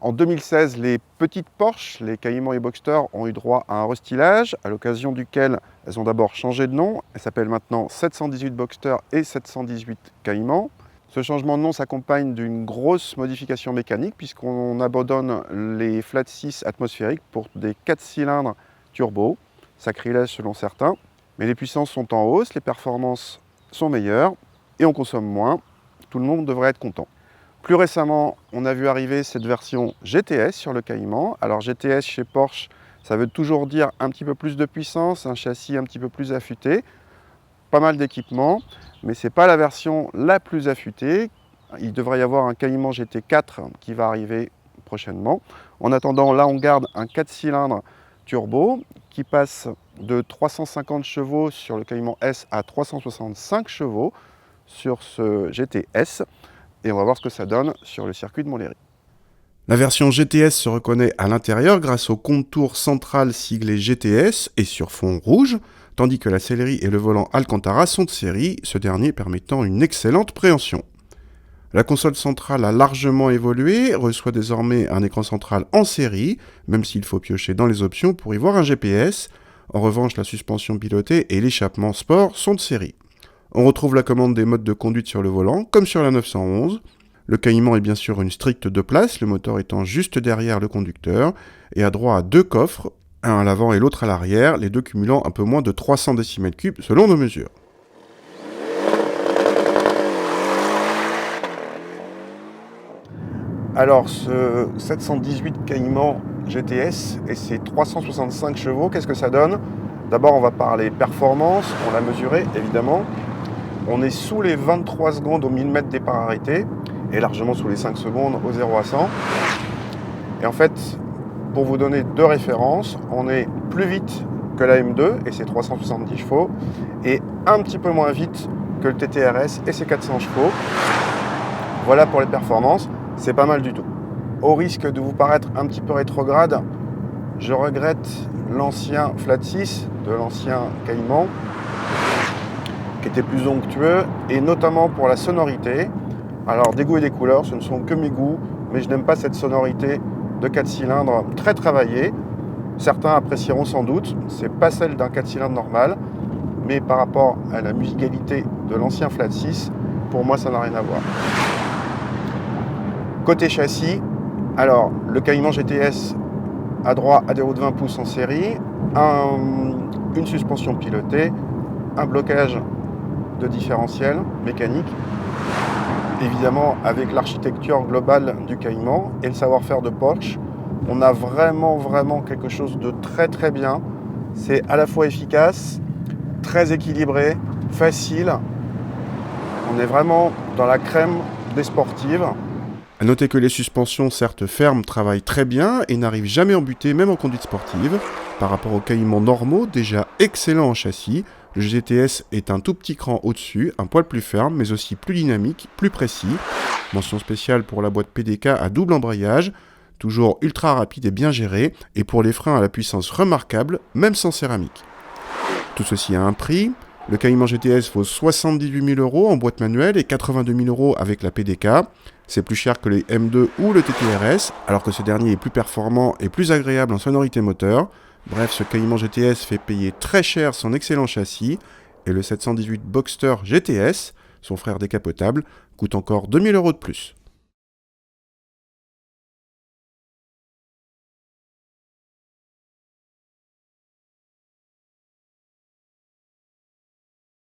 En 2016, les petites Porsche, les Cayman et Boxster, ont eu droit à un restylage, à l'occasion duquel elles ont d'abord changé de nom. Elles s'appellent maintenant 718 Boxster et 718 Cayman. Ce changement de nom s'accompagne d'une grosse modification mécanique puisqu'on abandonne les flat 6 atmosphériques pour des 4 cylindres turbo, sacrilège selon certains. Mais les puissances sont en hausse, les performances sont meilleures et on consomme moins. Tout le monde devrait être content. Plus récemment, on a vu arriver cette version GTS sur le Cayman. Alors GTS chez Porsche, ça veut toujours dire un petit peu plus de puissance, un châssis un petit peu plus affûté, pas mal d'équipements, mais ce n'est pas la version la plus affûtée. Il devrait y avoir un Cayman GT4 qui va arriver prochainement. En attendant, là on garde un 4 cylindres turbo qui passe de 350 chevaux sur le Cayman S à 365 chevaux sur ce GTS. Et on va voir ce que ça donne sur le circuit de Montlhéry. La version GTS se reconnaît à l'intérieur grâce au contour central siglé GTS et sur fond rouge, tandis que la sellerie et le volant Alcantara sont de série, ce dernier permettant une excellente préhension. La console centrale a largement évolué, reçoit désormais un écran central en série, même s'il faut piocher dans les options pour y voir un GPS. En revanche, la suspension pilotée et l'échappement sport sont de série. On retrouve la commande des modes de conduite sur le volant, comme sur la 911. Le Cayman est bien sûr une stricte 2 places, le moteur étant juste derrière le conducteur, et a droit à 2 coffres, un à l'avant et l'autre à l'arrière, les deux cumulant un peu moins de 300 décimètres cubes selon nos mesures. Alors ce 718 Cayman GTS et ses 365 chevaux, qu'est-ce que ça donne? D'abord on va parler performance, on l'a mesuré évidemment. On est sous les 23 secondes au 1000 mètres départ arrêté et largement sous les 5 secondes au 0 à 100. Et en fait, pour vous donner deux références, on est plus vite que la M2 et ses 370 chevaux et un petit peu moins vite que le TTRS et ses 400 chevaux. Voilà pour les performances, c'est pas mal du tout. Au risque de vous paraître un petit peu rétrograde, je regrette l'ancien Flat 6 de l'ancien Cayman, qui était plus onctueux, et notamment pour la sonorité. Alors des goûts et des couleurs, ce ne sont que mes goûts, mais je n'aime pas cette sonorité de 4 cylindres très travaillée. Certains apprécieront sans doute, c'est pas celle d'un 4 cylindres normal, mais par rapport à la musicalité de l'ancien Flat 6, pour moi ça n'a rien à voir. Côté châssis, alors le Cayman GTS a droit à des roues de 20 pouces en série, une suspension pilotée, un blocage de différentiel mécanique, évidemment avec l'architecture globale du Cayman et le savoir-faire de Porsche, on a vraiment quelque chose de très bien. C'est à la fois efficace, très équilibré, facile. On est vraiment dans la crème des sportives. A noter que les suspensions, certes fermes, travaillent très bien et n'arrivent jamais en butée, même en conduite sportive. Par rapport aux Caymans normaux, déjà excellents en châssis, le GTS est un tout petit cran au-dessus, un poil plus ferme, mais aussi plus dynamique, plus précis. Mention spéciale pour la boîte PDK à double embrayage, toujours ultra rapide et bien gérée, et pour les freins à la puissance remarquable, même sans céramique. Tout ceci a un prix. Le Cayman GTS vaut 78 000 € en boîte manuelle et 82 000 € avec la PDK. C'est plus cher que les M2 ou le TTRS, alors que ce dernier est plus performant et plus agréable en sonorité moteur. Bref, ce Cayman GTS fait payer très cher son excellent châssis, et le 718 Boxster GTS, son frère décapotable, coûte encore 2 000 € de plus.